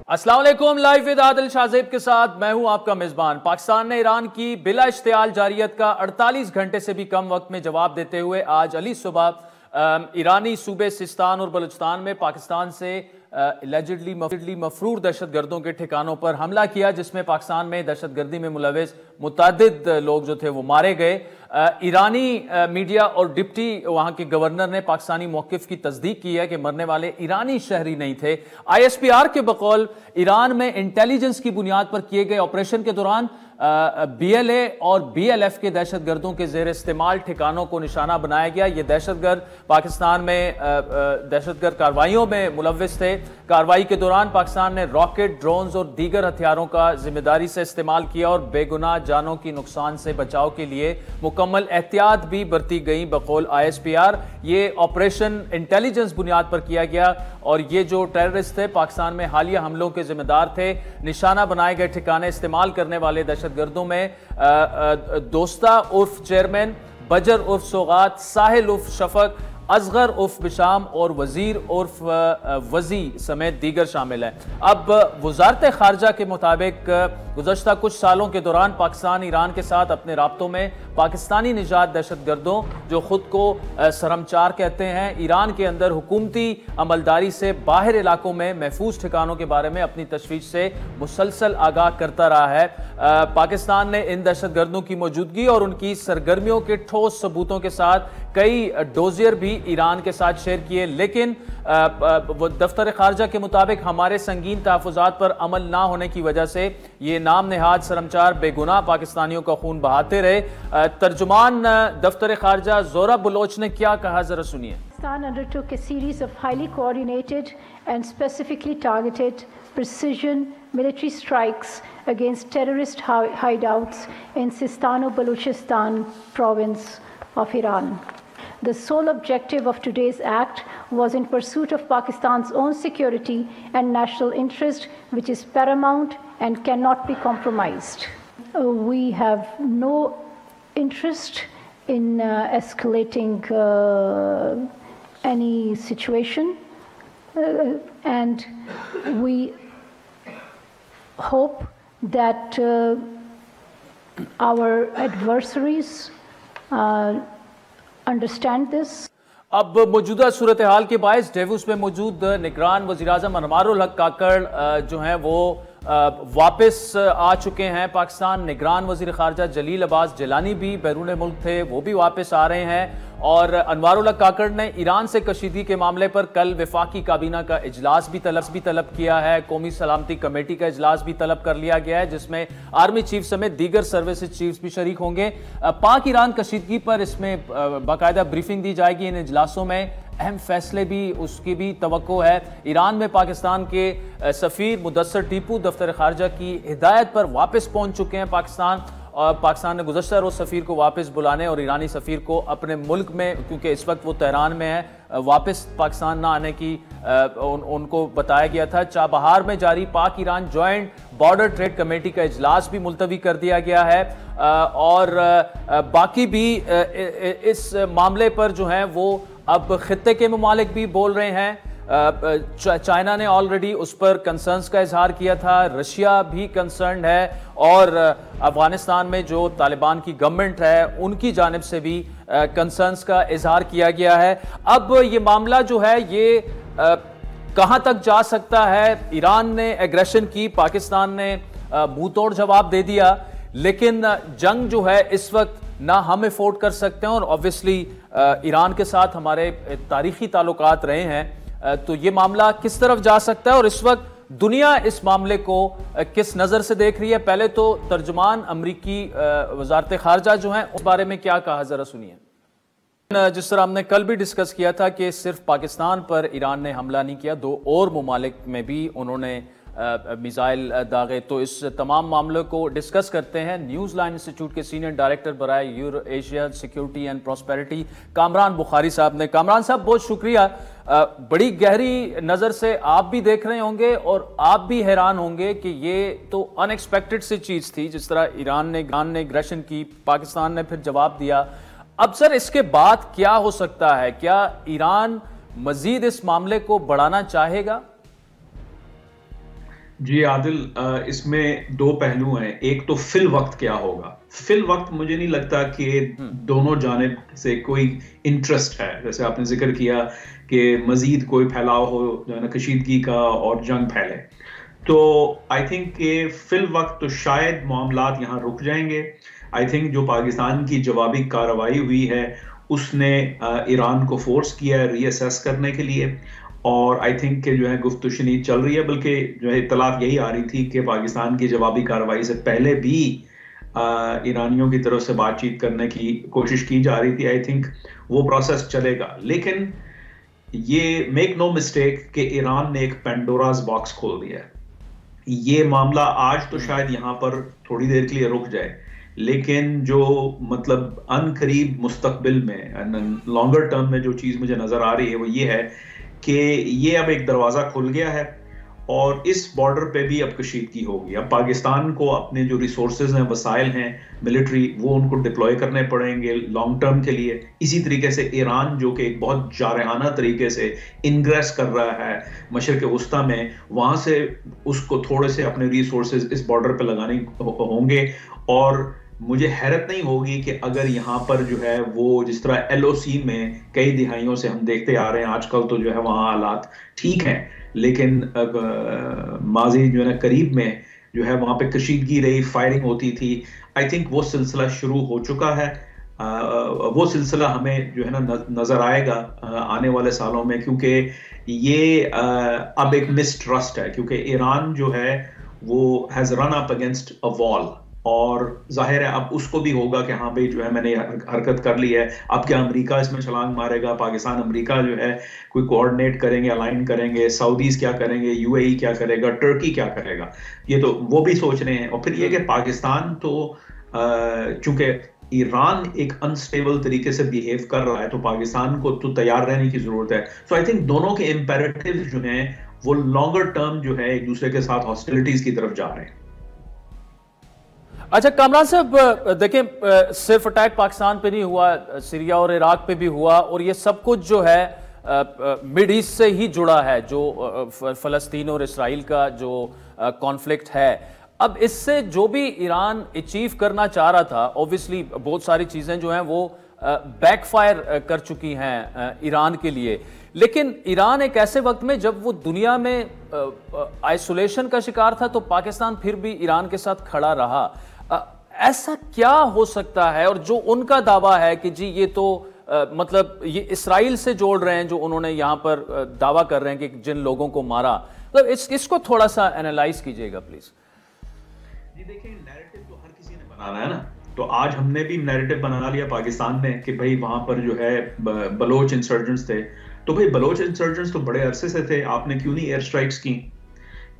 अस्सलाम वालेकुम। Live with Adil Shahzeb के साथ मैं हूं आपका मेजबान। पाकिस्तान ने ईरान की बिला इश्तियाल जारियत का 48 घंटे से भी कम वक्त में जवाब देते हुए आज अली सुबह ईरानी सूबे सिस्तान और बलूचिस्तान में पाकिस्तान से एलिजिडली मफरूर दहशतगर्दों के ठिकानों पर हमला किया, जिसमें पाकिस्तान में दहशतगर्दी में मुलविस मुतअद्दिद लोग जो थे वो मारे गए। ईरानी मीडिया और डिप्टी वहां के गवर्नर ने पाकिस्तानी मौकिफ की तस्दीक की है कि मरने वाले ईरानी शहरी नहीं थे। ISPR के बकौल ईरान में इंटेलिजेंस की बुनियाद पर किए गए ऑपरेशन के दौरान BLA और BLF के दहशतगर्दों के जेर इस्तेमाल ठिकानों को निशाना बनाया गया। ये दहशतगर्द पाकिस्तान में दहशतगर्द कार्रवाइयों में मुलविस थे। कार्रवाई के दौरान पाकिस्तान ने रॉकेट, ड्रोन्स और दीगर हथियारों का जिम्मेदारी से इस्तेमाल किया और बेगुनाह जानों की नुकसान से बचाव के लिए मुकम्मल एहतियात भी बरती गई। बकौल ISPR ये ऑपरेशन इंटेलिजेंस बुनियाद पर किया गया और ये जो टेररिस्ट थे पाकिस्तान में हालिया हमलों के जिम्मेदार थे। निशाना बनाए गए ठिकाने इस्तेमाल करने वाले दहशतगर्दों में दोस्ता उर्फ चेयरमैन, बजर उर्फ सौगात, साहिल उर्फ शफक, असगर उर्फ बिशाम और वजीर उर्फ वजी समेत दीगर शामिल हैं। अब वजारत खारजा के मुताबिक गुज़श्ता कुछ सालों के दौरान पाकिस्तान ईरान के साथ अपने राब्तों में पाकिस्तानी निजात दहशतगर्दों जो खुद को सरमचार कहते हैं, ईरान के अंदर हुकूमती अमलदारी से बाहर इलाकों में महफूज ठिकानों के बारे में अपनी तशवीश से मुसलसल आगाह करता रहा है। पाकिस्तान ने इन दहशतगर्दों की मौजूदगी और उनकी सरगर्मियों के ठोस सबूतों के साथ कई डोजियर भी ईरान के साथ शेयर किए, लेकिन दफ्तर खारजा के मुताबिक हमारे संगीन तहफ़्फ़ुज़ात पर अमल ना होने की वजह से ये नाम नेहाद सरमचार बेगुनाह पाकिस्तानियों का खून बहाते रहे। तर्जुमान दफ्तर खारजा ज़ोरा बलोच ने क्या कहा, जरा सुनिए। Pakistan undertook a series of highly coordinated and specifically targeted precision military strikes against terrorist hideouts in Sistan-o-Baluchistan province of Iran. The sole objective of today's act was in pursuit of Pakistan's own security and national interest, which is paramount and cannot be compromised. We have no interest in escalating any situation, and we hope that our adversaries understand this. अब मौजूदा सूरत हाल के बायस DeVos में मौजूद निगरान वज़ीर-ए-आज़म अनवारुल हक काकड़ जो हैं वो वापस आ चुके हैं पाकिस्तान। निगरान वज़ीर ख़ारजा जलील अब्बास जिलानी भी बैरून मुल्क थे, वो भी वापस आ रहे हैं। और अनवारुल हक काकड़ ने ईरान से कशीदगी के मामले पर कल वफाकी काबीना का इजलास भी तलब किया है। कौमी सलामती कमेटी का इजलास भी तलब कर लिया गया है, जिसमें आर्मी चीफ समेत दीगर सर्विसेज चीफ्स भी शरीक होंगे। पाक ईरान कशीदगी पर इसमें बाकायदा ब्रीफिंग दी जाएगी। इन इजलासों में अहम फैसले भी उसकी भी तवक्को है। ईरान में पाकिस्तान के सफ़ीर मुदस्सर टीपू दफ्तर खारजा की हिदायत पर वापस पहुंच चुके हैं पाकिस्तान, और पाकिस्तान ने गुज़श्ता रोज़ सफ़ीर को वापस बुलाने और ईरानी सफ़ीर को अपने मुल्क में, क्योंकि इस वक्त वो तेहरान में है, वापस पाकिस्तान ना आने की उनको बताया गया था। चाबहार में जारी पाक Iran joint border trade committee का इजलास भी मुलतवी कर दिया गया है और बाकी भी इस मामले पर जो है वो अब खित्ते के ममालिक भी बोल रहे हैं। चाइना ने ऑलरेडी उस पर कंसर्न्स का इजहार किया था, रशिया भी कंसर्न है और अफगानिस्तान में जो तालिबान की गवर्नमेंट है उनकी जानिब से भी कंसर्न्स का इजहार किया गया है। अब ये मामला जो है ये कहां तक जा सकता है? ईरान ने एग्रेशन की, पाकिस्तान ने मुंह तोड़ जवाब दे दिया, लेकिन जंग जो है इस वक्त ना हम अफोर्ड कर सकते हैं और ऑब्वियसली ईरान के साथ हमारे तारीखी ताल्लुकात रहे हैं, तो ये मामला किस तरफ जा सकता है और इस वक्त दुनिया इस मामले को किस नज़र से देख रही है? पहले तो तर्जुमान अमरीकी वजारत खारजा जो है उस बारे में क्या कहा, जरा सुनिए। जिस तरह हमने कल भी डिस्कस किया था कि सिर्फ पाकिस्तान पर ईरान ने हमला नहीं किया, दो और ममालिक में भी उन्होंने मिसाइल दागे। तो इस तमाम मामलों को डिस्कस करते हैं न्यूज़ लाइन इंस्टीट्यूट के सीनियर डायरेक्टर बराए Euro Asia security and prosperity Kamran Bukhari साहब ने। कामरान साहब बहुत शुक्रिया। बड़ी गहरी नज़र से आप भी देख रहे होंगे और आप भी हैरान होंगे कि ये तो अनएक्सपेक्टेड सी चीज़ थी, जिस तरह ईरान ने एग्रेशन की, पाकिस्तान ने फिर जवाब दिया। अब सर इसके बाद क्या हो सकता है? क्या ईरान मजीद इस मामले को बढ़ाना चाहेगा? जी आदिल, इसमें दो पहलू हैं। एक तो फिल वक्त क्या होगा। फिल वक्त मुझे नहीं लगता कि दोनों जानिब से कोई इंटरेस्ट है। जैसे आपने जिक्र किया कि मजीद कोई फैलाव हो जो है ना कशीदगी का और जंग फैले, तो आई थिंक कि फिल वक्त तो शायद मामलात यहाँ रुक जाएंगे। आई थिंक जो पाकिस्तान की जवाबी कार्रवाई हुई है उसने ईरान को फोर्स किया है रीअसेस करने के लिए, और आई थिंक कि जो है गुफ्तगू शनीद चल रही है। बल्कि जो है इत्तलात यही आ रही थी कि पाकिस्तान की जवाबी कार्रवाई से पहले भी ईरानियों की तरफ से बातचीत करने की कोशिश की जा रही थी। आई थिंक वो प्रोसेस चलेगा, लेकिन ये मेक नो मिस्टेक कि ईरान ने एक पेंडोरास बॉक्स खोल दिया है। ये मामला आज तो शायद यहाँ पर थोड़ी देर के लिए रुक जाए, लेकिन जो मतलब अनकरीब मुस्तकबिल में लॉन्गर टर्म में जो चीज मुझे नजर आ रही है वो ये है कि ये अब एक दरवाजा खुल गया है और इस बॉर्डर पे भी अब कशीदगी होगी। अब पाकिस्तान को अपने जो रिसोर्सेज हैं, वसाइल हैं मिलिट्री, वो उनको डिप्लॉय करने पड़ेंगे लॉन्ग टर्म के लिए। इसी तरीके से ईरान जो कि एक बहुत जारहाना तरीके से इंग्रेस कर रहा है मशरिक वस्ता में, वहां से उसको थोड़े से अपने रिसोर्सेज इस बॉर्डर पे लगाने होंगे। और मुझे हैरत नहीं होगी कि अगर यहाँ पर जो है वो जिस तरह एलओसी में कई दिहाइयों से हम देखते आ रहे हैं, आजकल तो जो है वहाँ हालात ठीक हैं, लेकिन माजी जो है ना करीब में जो है वहाँ पे कशीदगी रही, फायरिंग होती थी। आई थिंक वो सिलसिला शुरू हो चुका है। वो सिलसिला हमें जो है ना नजर आएगा आने वाले सालों में, क्योंकि ये अब एक मिसट्रस्ट है, क्योंकि ईरान जो है वो has run up against a wall, और जाहिर है अब उसको भी होगा कि हाँ भाई जो है मैंने हरकत कर ली है, अब क्या अमेरिका इसमें छलांग मारेगा, पाकिस्तान अमेरिका जो है कोई कोऑर्डिनेट करेंगे, अलाइन करेंगे, सऊदीज क्या करेंगे, यूएई क्या करेगा, टर्की क्या करेगा, ये तो वो भी सोच रहे हैं। और फिर ये कि पाकिस्तान तो चूंकि ईरान एक अनस्टेबल तरीके से बिहेव कर रहा है, तो पाकिस्तान को तो तैयार रहने की जरूरत है। सो आई थिंक दोनों के इंपेरेटिव जो हैं वो लॉन्गर टर्म जो है एक दूसरे के साथ हॉस्टिलिटीज की तरफ जा रहे हैं। अच्छा कामरान साहब, देखें सिर्फ अटैक पाकिस्तान पे नहीं हुआ, सीरिया और इराक पे भी हुआ, और ये सब कुछ जो है मिड ईस्ट से ही जुड़ा है, जो फलस्तीन और इसराइल का जो कॉन्फ्लिक्ट है। अब इससे जो भी ईरान अचीव करना चाह रहा था, ऑब्वियसली बहुत सारी चीजें जो हैं वो बैकफायर कर चुकी हैं ईरान के लिए, लेकिन ईरान एक ऐसे वक्त में जब वो दुनिया में आइसोलेशन का शिकार था, तो पाकिस्तान फिर भी ईरान के साथ खड़ा रहा। ऐसा क्या हो सकता है, और जो उनका दावा है कि जी ये तो मतलब ये इसराइल से जोड़ रहे हैं, जो उन्होंने यहां पर दावा कर रहे हैं कि जिन लोगों को मारा, तो इसको थोड़ा सा एनालाइज कीजिएगा प्लीज। जी देखिए, नैरेटिव तो हर किसी ने बनाना है ना, तो आज हमने भी नैरेटिव बना लिया पाकिस्तान ने कि भाई वहां पर जो है बलोच इंसर्जेंट्स थे। तो भाई बलोच इंसर्जेंट्स तो बड़े अरसे से थे, आपने क्यों नहीं एयर स्ट्राइक्स की?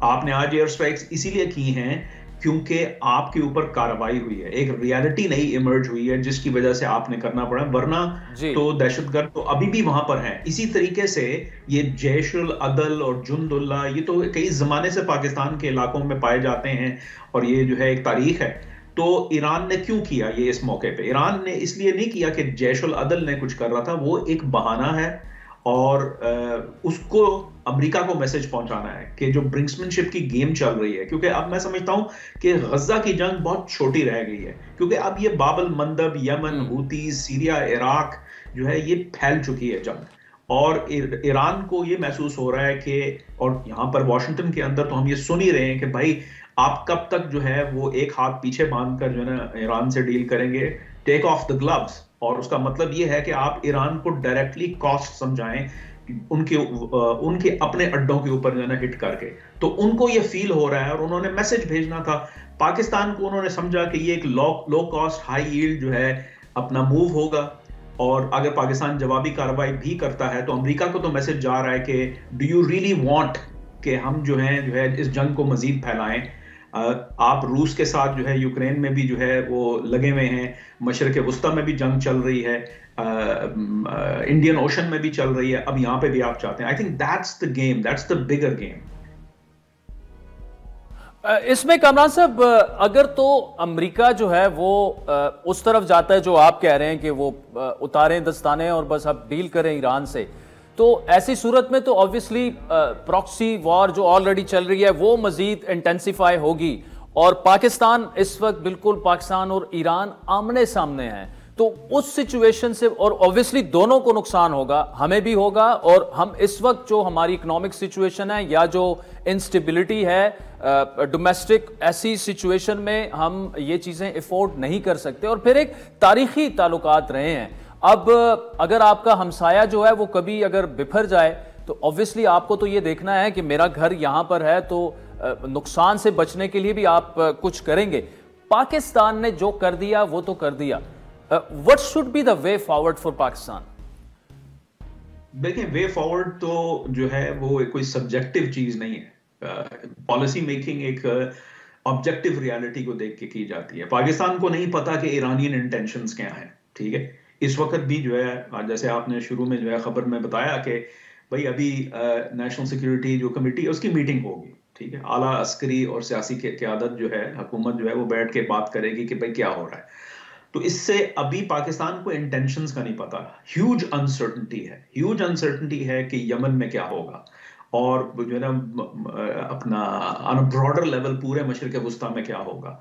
आपने आज एयर स्ट्राइक्स इसीलिए की हैं क्योंकि आपके ऊपर कार्रवाई हुई है, एक रियलिटी नई इमर्ज हुई है जिसकी वजह से आपने करना पड़ा, वरना तो दहशतगर्द तो अभी भी वहां पर हैं। इसी तरीके से ये जैशुल अदल और जुंदुल्ला, ये तो कई जमाने से पाकिस्तान के इलाकों में पाए जाते हैं, और ये जो है एक तारीख है। तो ईरान ने क्यों किया ये इस मौके पे? ईरान ने इसलिए नहीं किया कि जैशुल अदल ने कुछ कर रहा था, वो एक बहाना है, और उसको अमेरिका को मैसेज पहुंचाना है कि जो ब्रिंक्समैनशिप की गेम चल रही है। क्योंकि अब मैं समझता हूं कि गजा की जंग बहुत छोटी रह गई है, क्योंकि अब ये बाबल मंदब, यमन, हूतीज, सीरिया, इराक जो है ये फैल चुकी है जंग, और ईरान को ये महसूस हो रहा है कि, और यहां पर वॉशिंगटन के अंदर तो हम ये सुन ही रहे हैं कि भाई आप कब तक जो है वो एक हाथ पीछे बांधकर जो है ना ईरान से डील करेंगे, टेक ऑफ द ग्लव्स। और उसका मतलब ये है कि आप ईरान को डायरेक्टली कॉस्ट समझाएं, उनके अपने अड्डों के ऊपर जो है ना हिट करके। तो उनको ये फील हो रहा है, और उन्होंने मैसेज भेजना था पाकिस्तान को। उन्होंने समझा कि ये एक लो कॉस्ट हाई यील्ड जो है अपना मूव होगा, और अगर पाकिस्तान जवाबी कार्रवाई भी करता है तो अमेरिका को तो मैसेज जा रहा है कि डू यू रियली वांट कि हम जो है इस जंग को मजीद फैलाएं। आप रूस के साथ जो है यूक्रेन में भी जो है वो लगे हुए हैं, मशरिक वस्ता में भी जंग चल रही है, इंडियन ओशन में भी चल रही है, अब यहां पे भी आप चाहते हैं। आई think that's the game, that's the bigger game. इसमें कामरान साहब, अगर तो अमेरिका जो है वो उस तरफ जाता है जो आप कह रहे हैं कि वो उतारें दस्ताने और बस अब डील करें ईरान से, तो ऐसी सूरत में तो ऑब्वियसली प्रॉक्सी वॉर जो ऑलरेडी चल रही है वो मजीद इंटेंसिफाई होगी, और पाकिस्तान इस वक्त बिल्कुल पाकिस्तान और ईरान आमने सामने हैं। तो उस सिचुएशन से और ऑब्वियसली दोनों को नुकसान होगा, हमें भी होगा, और हम इस वक्त जो हमारी इकोनॉमिक सिचुएशन है या जो इंस्टेबिलिटी है डोमेस्टिक, ऐसी सिचुएशन में हम ये चीजें अफोर्ड नहीं कर सकते। और फिर एक तारीखी ताल्लुकात रहे हैं। अब अगर आपका हमसाया जो है वो कभी अगर बिफर जाए तो ऑब्वियसली आपको तो ये देखना है कि मेरा घर यहां पर है, तो नुकसान से बचने के लिए भी आप कुछ करेंगे। पाकिस्तान ने जो कर दिया वो तो कर दिया। What should be the way forward for Pakistan? देखिए, वे फॉरवर्ड तो जो है वो कोई सब्जेक्टिव चीज नहीं है। पॉलिसी मेकिंग एक ऑब्जेक्टिव रियलिटी को देख के की जाती है। पाकिस्तान को नहीं पता कि ईरानियन इंटेंशंस क्या हैं, ठीक है। इस वक्त भी जो है, जैसे आपने शुरू में जो है खबर में बताया कि भाई अभी नेशनल सिक्योरिटी जो कमेटी है उसकी मीटिंग होगी, ठीक है। आला अस्करी और सियासी क़यादत जो है, हुकूमत जो है वो बैठ के बात करेगी कि भाई क्या हो रहा है। तो इससे अभी पाकिस्तान को इंटेंशंस का नहीं पता। ह्यूज अनसर्टनिटी है कि यमन में क्या होगा, और जो है ना अपना ऑन अ ब्रॉडर लेवल पूरे मशरिक वस्ता में क्या होगा।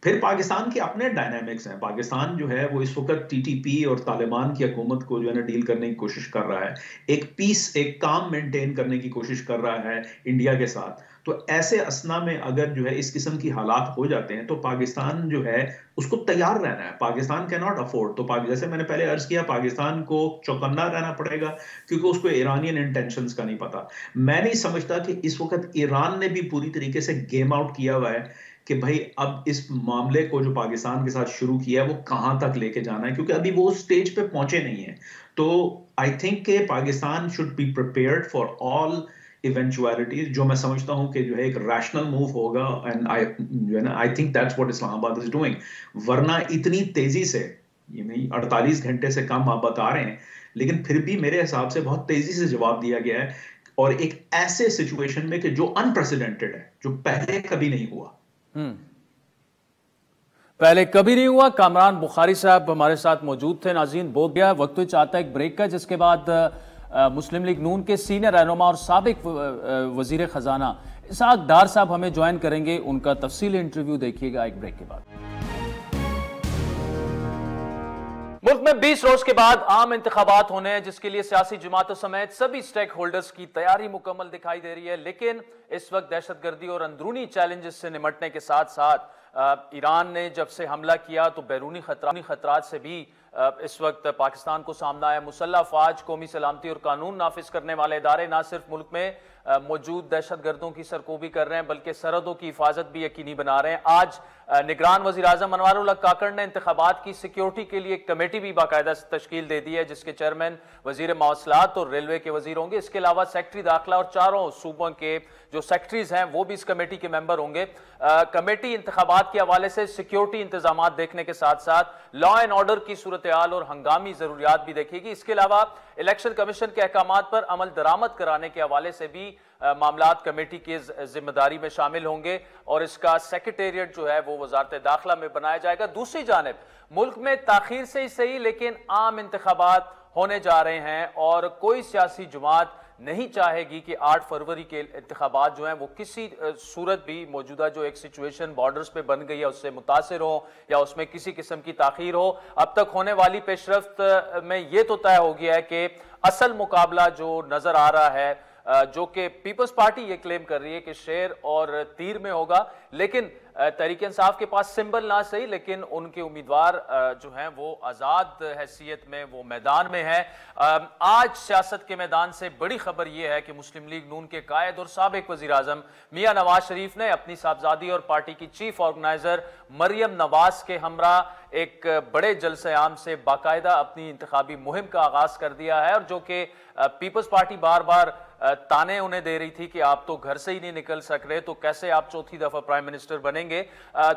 फिर पाकिस्तान के अपने डायनामिक्स हैं। पाकिस्तान जो है वो इस वक्त टीटीपी और तालिबान की हुकूमत को जो है ना डील करने की कोशिश कर रहा है, एक पीस, एक काम मेंटेन करने की कोशिश कर रहा है इंडिया के साथ। तो ऐसे असना में अगर जो है इस किस्म की हालात हो जाते हैं तो पाकिस्तान जो है उसको तैयार रहना है। पाकिस्तान कैन नॉट अफोर्ड, तो जैसे मैंने पहले अर्ज किया, पाकिस्तान को चौकन्ना रहना पड़ेगा क्योंकि उसको ईरानियन इंटेंशंस का नहीं पता। मैं नहीं समझता कि इस वक्त ईरान ने भी पूरी तरीके से गेम आउट किया हुआ है कि भाई अब इस मामले को जो पाकिस्तान के साथ शुरू किया है वो कहां तक लेके जाना है, क्योंकि अभी वो उस स्टेज पे पहुंचे नहीं है। तो आई थिंक कि Pakistan should be prepared for all eventualities, जो मैं समझता हूं कि जो है एक रैशनल मूव होगा। And I think that's what Islamabad is doing. वरना इतनी तेजी से, ये नहीं 48 घंटे से कम आप बता रहे हैं, लेकिन फिर भी मेरे हिसाब से बहुत तेजी से जवाब दिया गया है, और एक ऐसे सिचुएशन में कि जो अनप्रेसिडेंटेड है, जो पहले कभी नहीं हुआ। पहले कभी नहीं हुआ। कामरान बुखारी साहब हमारे साथ मौजूद थे। नाज़रीन, बहुत गया वक्त तो चाहता है एक ब्रेक का, जिसके बाद मुस्लिम लीग नून के सीनियर रहनुमा और साबिक वजीर खजाना इसहाक डार साहब हमें ज्वाइन करेंगे। उनका तफसीली इंटरव्यू देखिएगा एक ब्रेक के बाद। मुल्क में 20 रोज के बाद आम इंतखाबात होने हैं, जिसके लिए सियासी जमातों समेत सभी स्टेक होल्डर्स की तैयारी मुकम्मल दिखाई दे रही है। लेकिन इस वक्त दहशतगर्दी और अंदरूनी चैलेंजेस से निपटने के साथ साथ ईरान ने जब से हमला किया तो बैरूनी खतरात से भी इस वक्त पाकिस्तान को सामना है। मुसल्लह अफवाज, कौमी सलामती और कानून नाफिज करने वाले इदारे न सिर्फ मुल्क में मौजूद दहशतगर्दों की सरकोबी कर रहे हैं, बल्कि सरहदों की हिफाजत भी यकीनी बना रहे हैं। आज निगरान वज़ीर आज़म अनवारुल हक काकड़ ने इंतखाबात की सिक्योरिटी के लिए एक कमेटी भी बाकायदा तश्कील दे दी है, जिसके चेयरमैन वज़ीर मवासलात और रेलवे के वज़ीर होंगे। इसके अलावा सेक्रेटरी दाखिला और चारों सूबों के जो सेक्रेटरीज हैं वो भी इस कमेटी के मेंबर होंगे। कमेटी इंतखाबात के हवाले से सिक्योरिटी इंतजाम देखने के साथ साथ लॉ एंड ऑर्डर की सूरत हाल और हंगामी जरूरियात भी देखेगी। इसके अलावा इलेक्शन कमीशन के अहकामात पर अमल दरामद कराने के हवाले से भी मामलात कमेटी की जिम्मेदारी में शामिल होंगे, और इसका सेक्रेटेरिएट जो है वो वजारत दाखिला में बनाया जाएगा। दूसरी जानिब मुल्क में ताखीर से ही सही लेकिन आम इंतखाबात होने जा रहे हैं, और कोई सियासी जमात नहीं चाहेगी कि 8 फरवरी के इंतखाबात जो हैं वो किसी सूरत भी मौजूदा जो एक सिचुएशन बॉर्डर्स पे बन गई है उससे मुतासिर हो या उसमें किसी किस्म की ताखीर हो। अब तक होने वाली पेशरफ्त में ये तो तय हो गया है कि असल मुकाबला जो नजर आ रहा है, जो कि पीपल्स पार्टी ये क्लेम कर रही है कि शेर और तीर में होगा, लेकिन तहरीक इंसाफ के पास सिंबल ना सही लेकिन उनके उम्मीदवार जो हैं वो आज़ाद हैसियत में वो मैदान में है। आज सियासत के मैदान से बड़ी खबर यह है कि मुस्लिम लीग नून के कायद और साबिक वज़ीर आज़म मियां नवाज शरीफ ने अपनी साहबजादी और पार्टी की चीफ ऑर्गेनाइजर मरियम नवाज के हमरा एक बड़े जलसे आम से बाकायदा अपनी इंतखाबी मुहिम का आगाज कर दिया है, और जो कि पीपल्स पार्टी बार बार ताने उन्हें दे रही थी कि आप तो घर से ही नहीं निकल सक रहे, तो कैसे आप चौथी दफा प्राइम मिनिस्टर बनेंगे।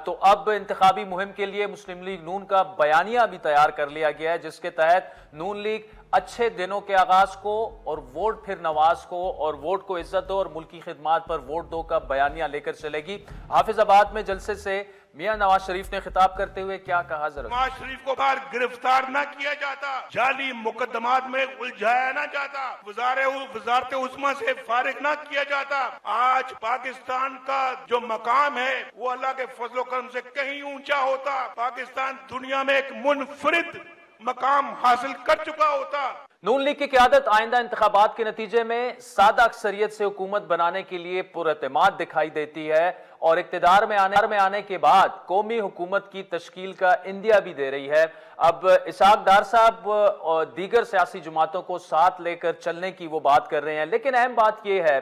तो अब इंतखाबी मुहिम के लिए मुस्लिम लीग नून का बयानिया भी तैयार कर लिया गया है, जिसके तहत नून लीग अच्छे दिनों के आगाज को और वोट फिर नवाज को और वोट को इज्जत दो और मुल्की खिदमात पर वोट दो का बयानिया लेकर चलेगी। हाफिजाबाद में जलसे से मियां नवाज शरीफ ने खिताब करते हुए क्या कहा, जरा। नवाज शरीफ को बार गिरफ्तार न किया जाता, जाली मुकदमात में उलझाया न जाता, वजारत उस्मा से फारिग न किया जाता, आज पाकिस्तान का जो मकाम है वो अल्लाह के फजलो करम से कहीं ऊंचा होता। पाकिस्तान दुनिया में एक मुनफरिद मकाम हासिल कर चुका होता। नून लीग की क़यादत आइंदा इंतखाबात के नतीजे में सादा अक्सरियत से हुकूमत बनाने के लिए पुरएतमाद दिखाई देती है और इक़्तिदार में आने के बाद कौमी हुकूमत की तश्कील का इंदिया भी दे रही है। अब इसहाक डार साहब और दीगर सियासी जमातों को साथ लेकर चलने की वो बात कर रहे हैं, लेकिन अहम बात यह है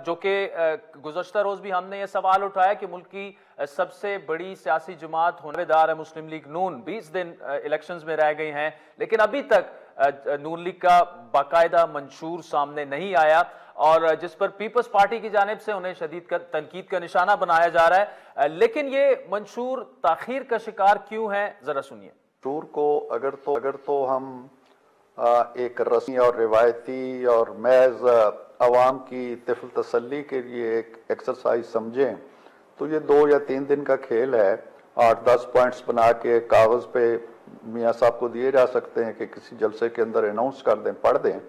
जो कि गुज़श्ता रोज भी हमने ये सवाल उठाया कि मुल्क की सबसे बड़ी सियासी जमात होनेदार है मुस्लिम लीग नून, 20 दिन इलेक्शंस में रह गई हैं, लेकिन अभी तक नून लीग का बाकायदा मंशूर सामने नहीं आया और जिस पर पीपल्स पार्टी की जानिब से उन्हें शदीद तनकीद का निशाना बनाया जा रहा है। लेकिन ये मंशूर ताखीर का शिकार क्यों है, जरा सुनिए। मंशूर को अगर तो हम एक रस्मी और रिवायती और महज अवाम की तिफल तसल्ली के लिए एक एक्सरसाइज समझें तो ये 2 या 3 दिन का खेल है। 8-10 पॉइंट्स बना के कागज पे मियाँ साहब को दिए जा सकते हैं कि किसी जलसे के अंदर अनाउंस कर दें, पढ़ दें।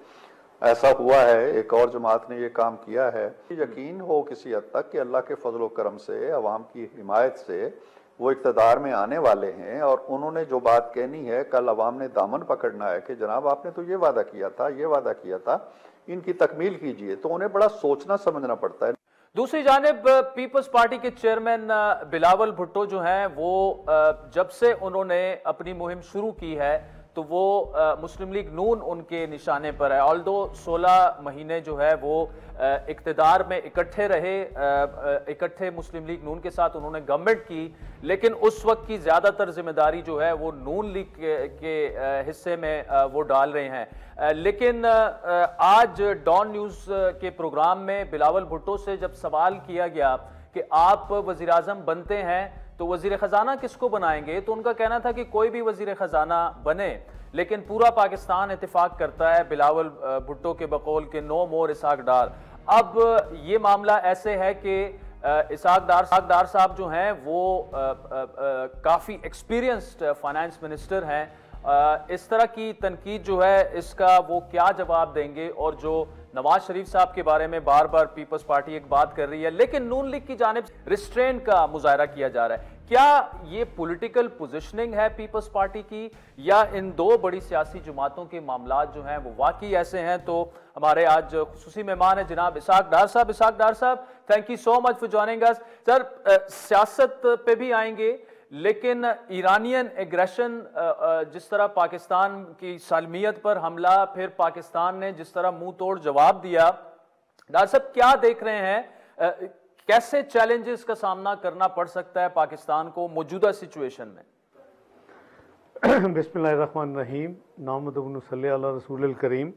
ऐसा हुआ है, एक और जमात ने ये काम किया है। यकीन हो किसी हद तक कि अल्लाह के फजल करम से, अवाम की हिमायत से वो इक़्तिदार में आने वाले हैं और उन्होंने जो बात कहनी है, कल अवाम ने दामन पकड़ना है कि जनाब आपने तो ये वादा किया था, ये वादा किया था, इनकी तकमील कीजिए। तो उन्हें बड़ा सोचना समझना पड़ता है। दूसरी जानिब पीपल्स पार्टी के चेयरमैन बिलावल भुट्टो जो हैं वो जब से उन्होंने अपनी मुहिम शुरू की है तो वो मुस्लिम लीग नून उनके निशाने पर है। ऑल्दो 16 महीने जो है वो इक़्तिदार में इकट्ठे रहे, इकट्ठे मुस्लिम लीग नून के साथ उन्होंने गवर्नमेंट की, लेकिन उस वक्त की ज़्यादातर जिम्मेदारी जो है वो नून लीग के हिस्से में वो डाल रहे हैं। लेकिन आज डॉन न्यूज़ के प्रोग्राम में बिलावल भुट्टो से जब सवाल किया गया कि आप वज़ीर आज़म बनते हैं तो वज़ीर ख़जाना किसको बनाएंगे, तो उनका कहना था कि कोई भी वज़ीर ख़जाना बने, लेकिन पूरा पाकिस्तान इत्तेफाक करता है बिलावल भुट्टो के बकौल के नो मोर इसहाक डार। अब ये मामला ऐसे है कि इसहाक डार साहब जो हैं वो काफ़ी एक्सपीरियंस्ड फाइनेंस मिनिस्टर हैं। इस तरह की तनकीद जो है इसका वो क्या जवाब देंगे, और जो नवाज शरीफ साहब के बारे में बार बार पीपल्स पार्टी एक बात कर रही है लेकिन नून लीग की जानिब रिस्ट्रेन का मुजाहरा किया जा रहा है, क्या ये पॉलिटिकल पोजीशनिंग है पीपल्स पार्टी की या इन दो बड़ी सियासी जमातों के मामलात जो हैं वो वाकई ऐसे हैं? तो हमारे आज खुसूसी मेहमान है जनाब इसहाक डार साहब। इसहाक डार साहब, thank you so much for joining us. Sir, सियासत पे भी आएंगे, लेकिन ईरानियन एग्रेशन, जिस तरह पाकिस्तान की सालमियत पर हमला, फिर पाकिस्तान ने जिस तरह मुंह तोड़ जवाब दिया, डार साहब क्या देख रहे हैं, कैसे चैलेंजेस का सामना करना पड़ सकता है पाकिस्तान को मौजूदा सिचुएशन में? बिस्मिल्लाहिर्रहमानिर्रहीम, नामुद्दुन सल्ली अला रसूलिल करीम।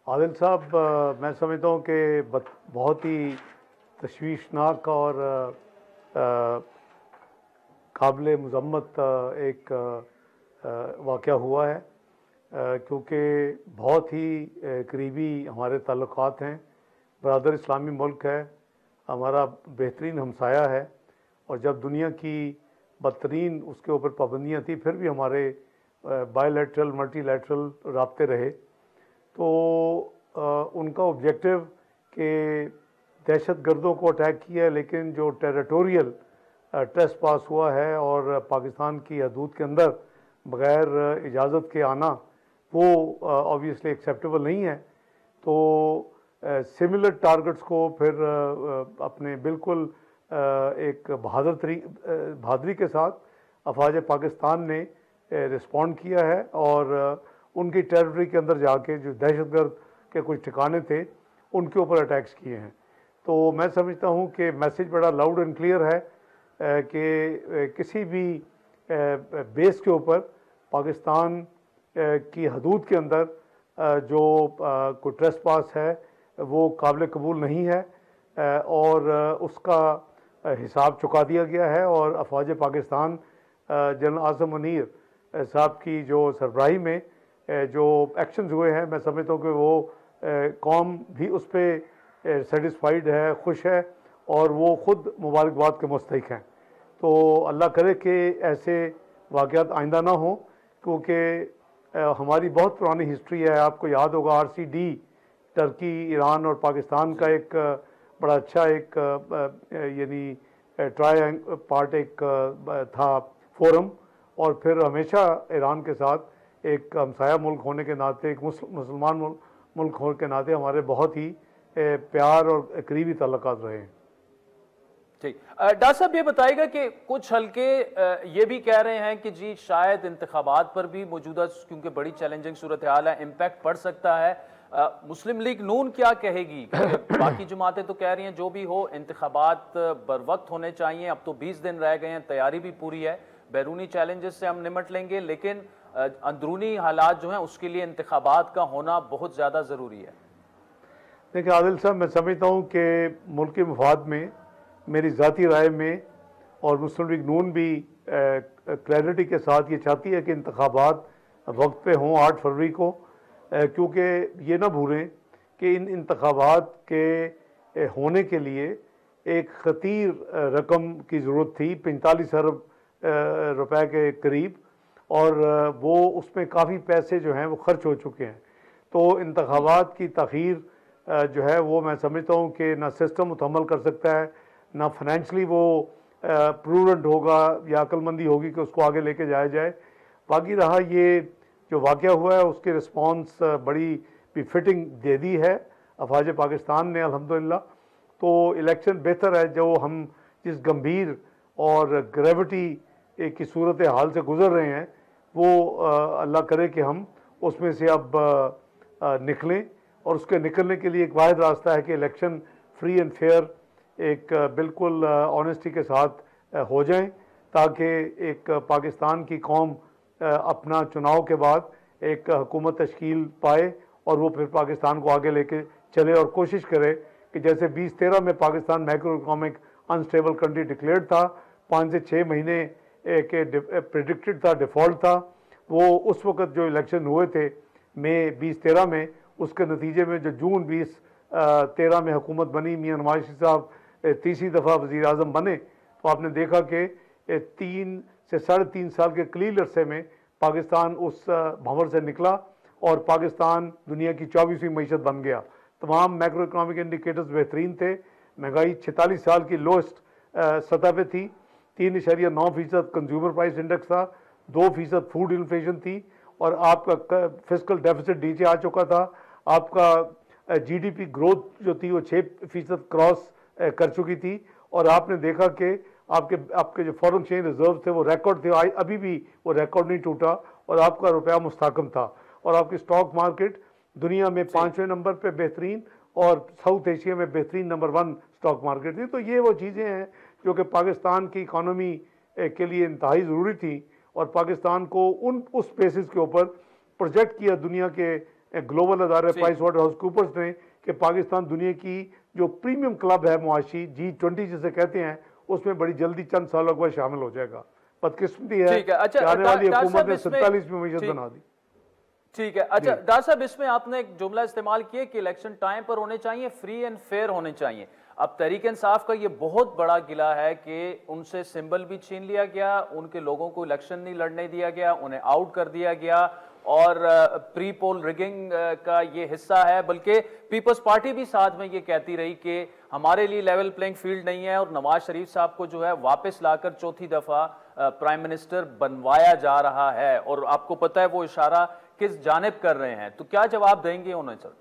आदिल साहब, मैं समझता हूँ कि बहुत ही तशवीशनाक और काबिल मज़म्मत एक वाक़या हुआ है, क्योंकि बहुत ही करीबी हमारे ताल्लुकात हैं। बरादर इस्लामी मुल्क है, हमारा बेहतरीन हमसाया है, और जब दुनिया की बदतरीन उसके ऊपर पाबंदियाँ थी फिर भी हमारे बायलैटरल मल्टीलैटरल राब्ते रहे। तो उनका ऑब्जेक्टिव कि दहशत गर्दों को अटैक किया है, लेकिन जो टेरिटोरियल टेस्ट पास हुआ है और पाकिस्तान की हदूद के अंदर बग़ैर इजाज़त के आना, वो ऑब्वियसली एक्सेप्टेबल नहीं है। तो सिमिलर टारगेट्स को फिर अपने बिल्कुल एक बहादुरी के साथ अफवाज पाकिस्तान ने रिस्पॉन्ड किया है और उनकी टेरिटरी के अंदर जाके जो दहशतगर्द के कुछ ठिकाने थे उनके ऊपर अटैक्स किए हैं। तो मैं समझता हूँ कि मैसेज बड़ा लाउड एंड क्लियर है कि किसी भी बेस के ऊपर पाकिस्तान की हदूद के अंदर जो कोई ट्रेसपास है वो काबिल कबूल नहीं है, और उसका हिसाब चुका दिया गया है। और अफवाज पाकिस्तान जनरल आज़म मुनीर साहब की जो सरबराही में जो एक्शंस हुए हैं, मैं समझता हूँ कि वो कौम भी उस पर सेटिस्फाइड है, खुश है, और वो ख़ुद मुबारकबाद के मुस्तहिक हैं। तो अल्लाह करे कि ऐसे वाक़यात आइंदा ना हो, क्योंकि हमारी बहुत पुरानी हिस्ट्री है। आपको याद होगा RCD, टर्की, ईरान और पाकिस्तान का एक बड़ा अच्छा एक यानी ट्राई पार्ट एक था फोरम, और फिर हमेशा ईरान के साथ एक हमसाया मुल्क होने के नाते, एक मुसलमान मुल्क होने के नाते हमारे बहुत ही प्यार और करीबी ताल्लुकात रहे हैं। ठीक, डॉक्टर साहब ये बताइएगा कि कुछ हल्के ये भी कह रहे हैं कि जी शायद इंतखाबात पर भी मौजूदा, क्योंकि बड़ी चैलेंजिंग सूरत हाल है, इम्पैक्ट पड़ सकता है। मुस्लिम लीग नून क्या कहेगी? बाकी जमातें तो कह रही हैं जो भी हो इंतखाबात बर वक्त होने चाहिए, अब तो 20 दिन रह गए हैं, तैयारी भी पूरी है, बैरूनी चैलेंजेस से हम निमट लेंगे, लेकिन अंदरूनी हालात जो हैं उसके लिए इंतखाबात का होना बहुत ज़्यादा ज़रूरी है। देखिए आदिल साहब, मैं समझता हूँ कि मुल्क के मफाद में, मेरी ज़ाती राय में, और मुस्लिम लीग नून भी क्लैरिटी के साथ ये चाहती है कि इंतखाबात वक्त पे हों 8 फरवरी को, क्योंकि ये ना भूलें कि इन इंतखाबात के होने के लिए एक ख़तीर रकम की ज़रूरत थी, 45 अरब रुपए के करीब, और वो उसमें काफ़ी पैसे जो हैं वो खर्च हो चुके हैं। तो इंतखाबात की तख़ीर जो है वो मैं समझता हूँ कि ना सिस्टम मुतम्मल कर सकता है, ना फाइनेंशली वो प्रूडेंट होगा या अक्लमंदी होगी कि उसको आगे लेके जाया जाए। बाकी रहा ये जो वाक़या हुआ है उसके रिस्पॉन्स बड़ी भी फिटिंग दे दी है अफवाज पाकिस्तान ने अल्हम्दुलिल्लाह। तो इलेक्शन बेहतर है, जो हम जिस गंभीर और ग्रेविटी की सूरत हाल से गुज़र रहे हैं वो अल्लाह करे कि हम उसमें से अब निकलें, और उसके निकलने के लिए एक वाहिद रास्ता है कि इलेक्शन फ्री एंड फेयर एक बिल्कुल ऑनेस्टी के साथ हो जाएं, ताकि एक पाकिस्तान की कौम अपना चुनाव के बाद एक हुकूमत तश्कील पाए और वो फिर पाकिस्तान को आगे लेके चले, और कोशिश करे कि जैसे 2013 में Pakistan macro economic unstable country declared था, 5 से 6 महीने के प्रेडिक्टेड था, डिफ़ॉल्ट था, वो उस वक़्त जो इलेक्शन हुए थे मई 2013 में, उसके नतीजे में जो जून 2013 में हुकूमत बनी, मियां नवाज शरीफ साहब तीसरी दफ़ा वज़ीर आज़म बने, तो आपने देखा कि 3 से 3.5 साल के कलील अरसे में पाकिस्तान उस भंवर से निकला और पाकिस्तान दुनिया की 24वीं मईशत बन गया। तमाम मैक्रो इकनॉमिक इंडिकेटर्स बेहतरीन थे, महंगाई 46 साल की लोएस्ट सतह पे थी, 3.9% कंज्यूमर प्राइस इंडेक्स था, 2% फूड इन्फ्लेशन थी, और आपका फिस्कल डेफिसिट नीचे आ चुका था, आपका GDP ग्रोथ जो थी वो 6% क्रॉस कर चुकी थी, और आपने देखा कि आपके जो फॉरेन एक्सचेंज रिजर्व थे वो रिकॉर्ड थे, अभी भी वो रिकॉर्ड नहीं टूटा, और आपका रुपया मुस्तकम था, और आपकी स्टॉक मार्केट दुनिया में 5वें नंबर पे बेहतरीन और साउथ एशिया में बेहतरीन नंबर 1 स्टॉक मार्केट थी। तो ये वो चीज़ें हैं जो कि पाकिस्तान की इकानमी के लिए इंतहाई ज़रूरी थी, और पाकिस्तान को उस बेसिस के ऊपर प्रोजेक्ट किया दुनिया के ग्लोबल अदारे प्राइस वाटर हाउस कूपर्स ने कि पाकिस्तान दुनिया की जो प्रीमियम क्लब है मुआशी G20 जिसे कहते हैं, उसमें बड़ी जल्दी चंद सालों के बाद शामिल हो जाएगा। बदकिस्मती है कि आने वाली हुकूमत ने 47वीं मईशत बना दी। ठीक है, अच्छा डॉक्टर साहब, इसमें आपने एक जुमला इस्तेमाल किया कि इलेक्शन टाइम पर होने चाहिए, फ्री एंड फेयर होने चाहिए। अब तहरीक इंसाफ का ये बहुत बड़ा गिला है कि उनसे सिंबल भी छीन लिया गया, उनके लोगों को इलेक्शन नहीं लड़ने दिया गया, उन्हें आउट कर दिया गया, और प्री पोल रिगिंग का ये हिस्सा है। बल्कि पीपल्स पार्टी भी साथ में ये कहती रही कि हमारे लिए लेवल प्लेइंग फील्ड नहीं है, और नवाज शरीफ साहब को जो है वापस लाकर चौथी दफा प्राइम मिनिस्टर बनवाया जा रहा है, और आपको पता है वो इशारा किस जानिब कर रहे हैं। तो क्या जवाब देंगे उन्हें सर?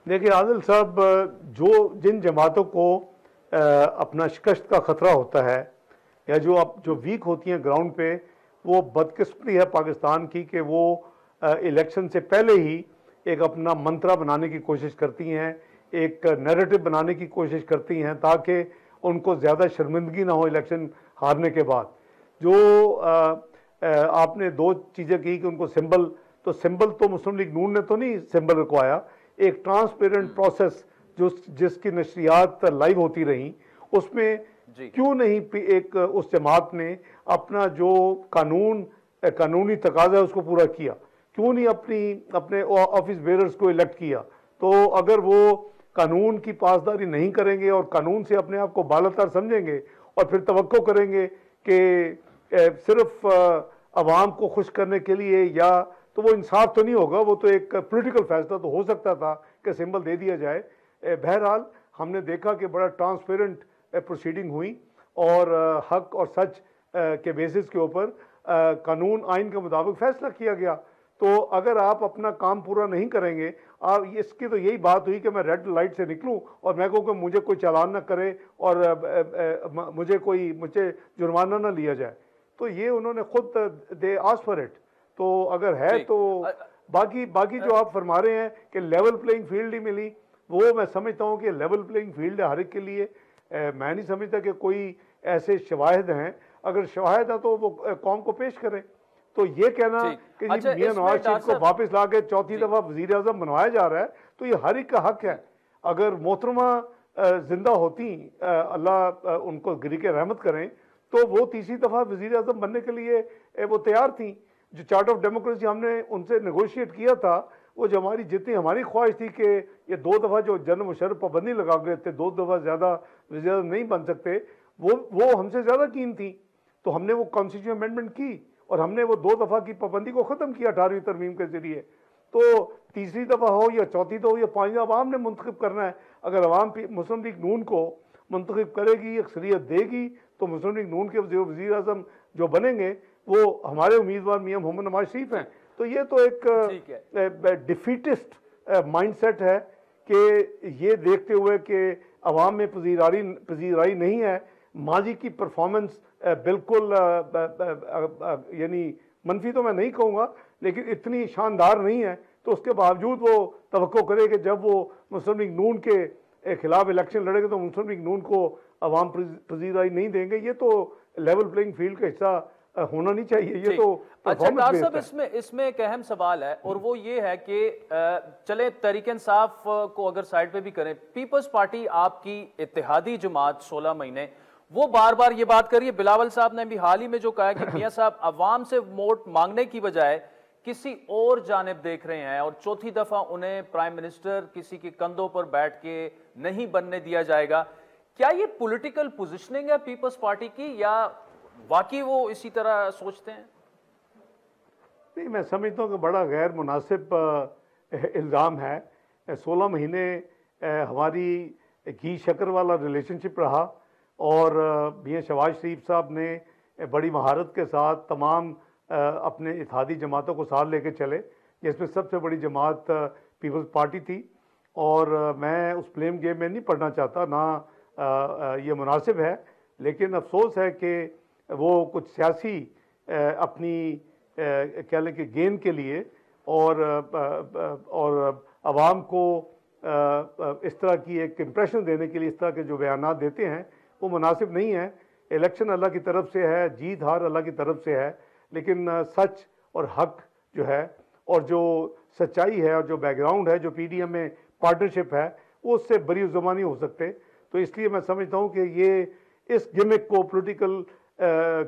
देखिए आदिल साहब, जिन जमातों को अपना शिकस्त का ख़तरा होता है या जो वीक होती हैं ग्राउंड पे, वो बदकिस्मती है पाकिस्तान की कि वो इलेक्शन से पहले ही एक अपना मंत्रा बनाने की कोशिश करती हैं, एक नैरेटिव बनाने की कोशिश करती हैं, ताकि उनको ज़्यादा शर्मिंदगी ना हो इलेक्शन हारने के बाद। जो आपने 2 चीज़ें की कि उनको सिंबल तो मुस्लिम लीग नून ने तो नहीं सिंबल रखवाया, एक ट्रांसपेरेंट प्रोसेस जिसकी नशरियात लाइव होती रहीं, उसमें क्यों नहीं एक उस जमात ने अपना जो कानूनी तकाजा है उसको पूरा किया, क्यों नहीं अपने ऑफिस बेरर्स को इलेक्ट किया? तो अगर वो कानून की पासदारी नहीं करेंगे और कानून से अपने आप को बालातर समझेंगे और फिर तवक्को करेंगे कि सिर्फ अवाम को खुश करने के लिए, या तो वो इंसाफ तो नहीं होगा, वो तो एक पॉलिटिकल फैसला तो हो सकता था कि सिंबल दे दिया जाए। बहरहाल हमने देखा कि बड़ा ट्रांसपेरेंट प्रोसीडिंग हुई और हक और सच के बेसिस के ऊपर कानून आइन के मुताबिक फैसला किया गया। तो अगर आप अपना काम पूरा नहीं करेंगे, आप इसकी तो यही बात हुई कि मैं रेड लाइट से निकलूं और मैं कहूँ कि मुझे कोई चालान ना करे और मुझे जुर्माना ना लिया जाए, तो ये उन्होंने खुद दे आस्क फॉर इट। तो अगर है तो बाकी जो आप फरमा रहे हैं कि लेवल प्लेइंग फील्ड ही मिली, वो मैं समझता हूँ कि लेवल प्लेइंग फील्ड हर एक के लिए। मैं नहीं समझता कि कोई ऐसे शवाहिद हैं, अगर शवाहिद है तो वो कौम को पेश करें। तो ये कहना कि मियां नवाज शरीफ को वापस ला के चौथी दफा वजीर आजम बनवाया जा रहा है, तो ये हर एक का हक है। अगर मोहतरमा जिंदा होती, अल्लाह उनको गिरी के रहमत करें, तो वो तीसरी दफा वजीर आजम बनने के लिए वो तैयार थी। जो चार्ट ऑफ डेमोक्रेसी हमने उनसे नेगोशिएट किया था, वो जो जितनी हमारी ख्वाहिश थी कि ये 2 दफा जो जनरल मुशर्रफ पाबंदी लगा गए थे, 2 दफा ज्यादा वजीर आजम नहीं बन सकते, वो हमसे ज्यादा कीन थी। तो हमने वो कॉन्स्टिट्यूशन अमेंडमेंट की और हमने वो 2 दफा की पाबंदी को खत्म किया 18वीं तरमीम के जरिए। तो तीसरी दफा हो या चौथी तो हो या 5वीं, अवाम ने मुंतखब करना है। अगर अवाम मुस्लिम लीग नून को मुंतखब करेगी, अक्सरियत देगी, तो मुस्लिम लीग नून के वजीर आजम जो बनेंगे वो हमारे उम्मीदवार मियां मोहम्मद नवाज शरीफ हैं। तो ये तो एक डिफीटिस्ट माइंडसेट है कि ये देखते हुए कि अवाम में पजीराई नहीं है, माजी की परफॉर्मेंस बिल्कुल यानी मनफी तो मैं नहीं कहूँगा, लेकिन इतनी शानदार नहीं है, तो उसके बावजूद वो तवक्को करे कि जब वो मुस्लिम लीग नून के खिलाफ इलेक्शन लड़ेगा तो मुस्लिम लीग नून को अवाम पजीराई नहीं देंगे। ये तो लेवल प्लेइंग फील्ड का हिस्सा होना नहीं चाहिए। ये तो अच्छा डॉक्टर साहब, इसमें एक अहम सवाल है और वो ये है कि चले तहरीक इंसाफ को अगर साइड पे भी करें, पीपल्स पार्टी आपकी इत्तेहादी जमात 16 महीने वो बार बार ये बात करिए। बिलावल साहब ने भी हाल ही में जो कहा कि मियां साहब अवाम से वोट मांगने की बजाय किसी और जानिब देख रहे हैं और चौथी दफा उन्हें प्राइम मिनिस्टर किसी के कंधों पर बैठ के नहीं बनने दिया जाएगा। क्या ये पॉलिटिकल पोजीशनिंग है पीपल्स पार्टी की, या वाकई वो इसी तरह सोचते हैं? नहीं, मैं समझता हूँ कि बड़ा गैर मुनासिब इल्ज़ाम है। 16 महीने हमारी घी शक्कर वाला रिलेशनशिप रहा और मियां शहबाज शरीफ साहब ने बड़ी महारत के साथ तमाम अपने इत्तेहादी जमातों को साथ लेके चले, जिसमें सबसे बड़ी जमात पीपल्स पार्टी थी। और मैं उस ब्लेम गेम में नहीं पढ़ना चाहता, ना ये मुनासिब है, लेकिन अफसोस है कि वो कुछ सियासी अपनी कह लें कि गेन के लिए और आवाम को इस तरह की एक इम्प्रेशन देने के लिए इस तरह के जो बयान देते हैं वो मुनासिब नहीं है। इलेक्शन अल्लाह की तरफ से है, जीत हार अल्लाह की तरफ से है, लेकिन सच और हक जो है और जो सच्चाई है और जो बैकग्राउंड है, जो पीडीएम में पार्टनरशिप है, वो उससे बरी ज़बानी हो सकते। तो इसलिए मैं समझता हूँ कि ये इस गिमिक को, पॉलिटिकल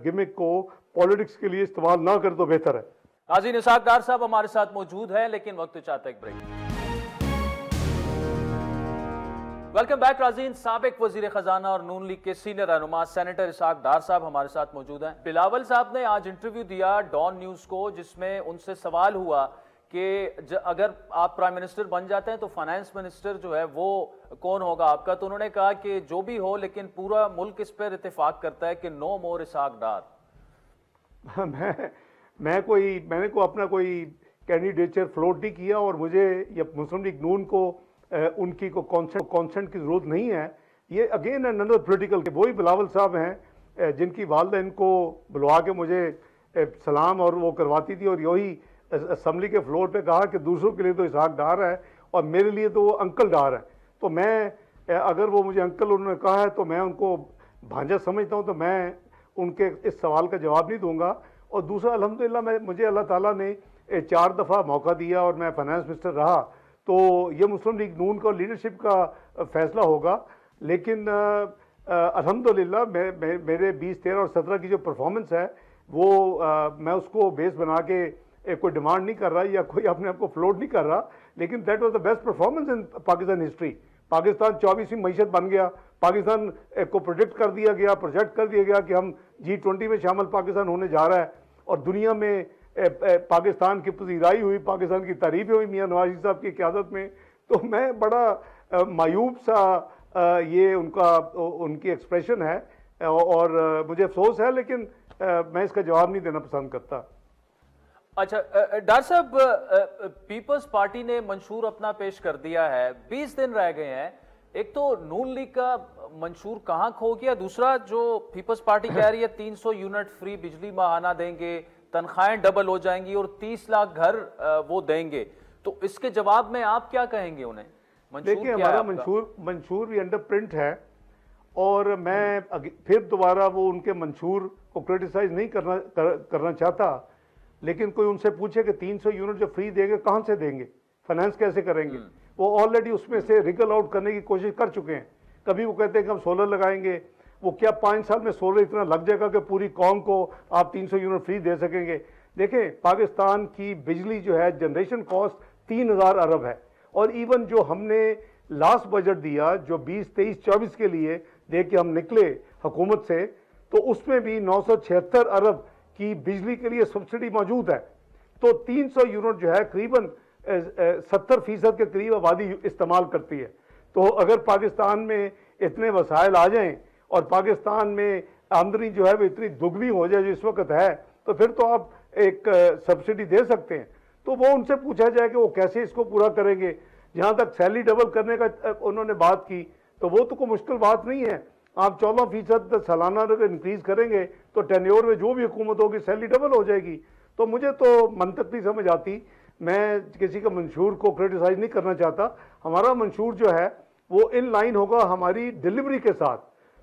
गिमिक को पॉलिटिक्स के लिए इस्तेमाल ना कर तो बेहतर है। नाज़रीन, इसहाक डार साहब हमारे साथ मौजूद है, लेकिन वक्त चाहता है एक ब्रेक। वेलकम बैक नाज़रीन। साबिक वजीर खजाना और नून लीग के सीनियर रहनुमा सेनेटर इसहाक डार साहब हमारे साथ मौजूद हैं। बिलावल साहब ने आज इंटरव्यू दिया डॉन न्यूज को, जिसमें उनसे सवाल हुआ कि अगर आप प्राइम मिनिस्टर बन जाते हैं तो फाइनेंस मिनिस्टर जो है वो कौन होगा आपका। तो उन्होंने कहा कि जो भी हो, लेकिन पूरा मुल्क इस पर इत्तेफाक करता है कि नो मोर इसहाक डार। मैंने अपना कोई कैंडिडेचर फ्लोट नहीं किया और मुझे या मुस्लिम लीग नून को उनकी को कॉन्सेंट की जरूरत नहीं है। ये अगेन अनदर पॉलिटिकल के वही बिलावल साहब हैं जिनकी वालदा इनको बुलवा के मुझे सलाम और वो करवाती थी और यही असम्बली के फ्लोर पे कहा कि दूसरों के लिए तो इसहाक डार है और मेरे लिए तो वो अंकल डार है। तो मैं, अगर वो मुझे अंकल उन्होंने कहा है तो मैं उनको भांजा समझता हूँ, तो मैं उनके इस सवाल का जवाब नहीं दूंगा। और दूसरा, अल्हम्दुलिल्लाह मुझे अल्लाह ताला ने 4 दफ़ा मौका दिया और मैं फाइनेंस मिनिस्टर रहा, तो ये मुस्लिम लीग नून का लीडरशिप का फैसला होगा। लेकिन अल्हम्दुलिल्लाह मेरे 20, 13 और 17 की जो परफॉर्मेंस है वो मैं उसको बेस बना के कोई डिमांड नहीं कर रहा या कोई अपने आप को फ्लोट नहीं कर रहा, लेकिन that was the best performance in Pakistan history. Pakistan 24वीं मईशत बन गया, पाकिस्तान को प्रोजेक्ट कर दिया गया कि हम G20 में शामिल पाकिस्तान होने जा रहा है, और दुनिया में पाकिस्तान की पजीराई हुई, पाकिस्तान की तारीफें हुई मियां नवाज शरीफ साहब की क़यादत में। तो मैं बड़ा मायूब सा ये उनकी एक्सप्रेशन है, और मुझे अफसोस है, लेकिन मैं इसका जवाब नहीं देना पसंद करता। अच्छा डॉक्टर साहब, पीपल्स पार्टी ने मंशूर अपना पेश कर दिया है, 20 दिन रह गए हैं। एक तो नून लीग का मंशूर कहां खो गया, दूसरा जो पीपल्स पार्टी कह रही है 300 यूनिट फ्री बिजली माहाना देंगे, तनख्वाहें डबल हो जाएंगी और 30 लाख घर वो देंगे, तो इसके जवाब में आप क्या कहेंगे उन्हें? देखिए, हमारा मंशूर भी अंडर प्रिंट है, और मैं फिर दोबारा वो उनके मंशूर को क्रिटिसाइज नहीं करना चाहता, लेकिन कोई उनसे पूछे कि 300 यूनिट जो फ्री देंगे कहां से देंगे, फाइनेंस कैसे करेंगे? वो ऑलरेडी उसमें से रिगल आउट करने की कोशिश कर चुके हैं। कभी वो कहते हैं कि हम सोलर लगाएंगे, वो क्या 5 साल में सोलर इतना लग जाएगा कि पूरी कौम को आप 300 यूनिट फ्री दे सकेंगे? देखें, पाकिस्तान की बिजली जो है जनरेशन कॉस्ट 3000 अरब है, और इवन जो हमने लास्ट बजट दिया जो 2023-24 के लिए दे के हम निकले हुकूमत से, तो उसमें भी 976 अरब की बिजली के लिए सब्सिडी मौजूद है। तो 300 यूनिट जो है करीबन 70% के करीब आबादी इस्तेमाल करती है। तो अगर पाकिस्तान में इतने वसाइल आ जाएं और पाकिस्तान में आमदनी जो है वो इतनी दुगनी हो जाए जो इस वक्त है, तो फिर तो आप एक सब्सिडी दे सकते हैं। तो वो उनसे पूछा जाए कि वो कैसे इसको पूरा करेंगे। जहां तक सैलरी डबल करने का उन्होंने बात की, तो वो तो कोई मुश्किल बात नहीं है। आप 14% सालाना अगर इंक्रीज करेंगे तो टेन्योर में जो भी हुकूमत होगी सैलरी डबल हो जाएगी। तो मुझे तो मंतक नहीं समझ आती। मैं किसी का मंशूर को क्रिटिसाइज नहीं करना चाहता। हमारा मंशूर जो है वो इन लाइन होगा हमारी डिलीवरी के साथ।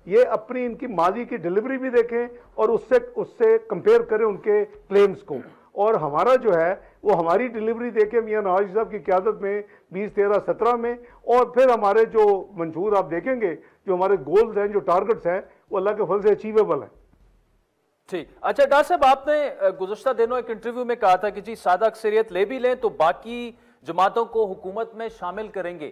ये अपनी इनकी माजी की डिलीवरी भी देखें और उससे कंपेयर करें उनके क्लेम्स को, और हमारा जो है वो हमारी डिलीवरी देके मियां नवाज साहब की क़यादत में 2013-17 में, और फिर हमारे जो मंशूर आप देखेंगे, जो हमारे गोल्स हैं, जो टारगेट्स हैं, वो अल्लाह के फल से अचीवेबल है। ठीक। अच्छा डॉक्टर साहब, आपने गुज़श्ता दिनों एक इंटरव्यू में कहा था कि जी सादा अक्सरियत ले भी लें तो बाकी जमातों को हुकूमत में शामिल करेंगे।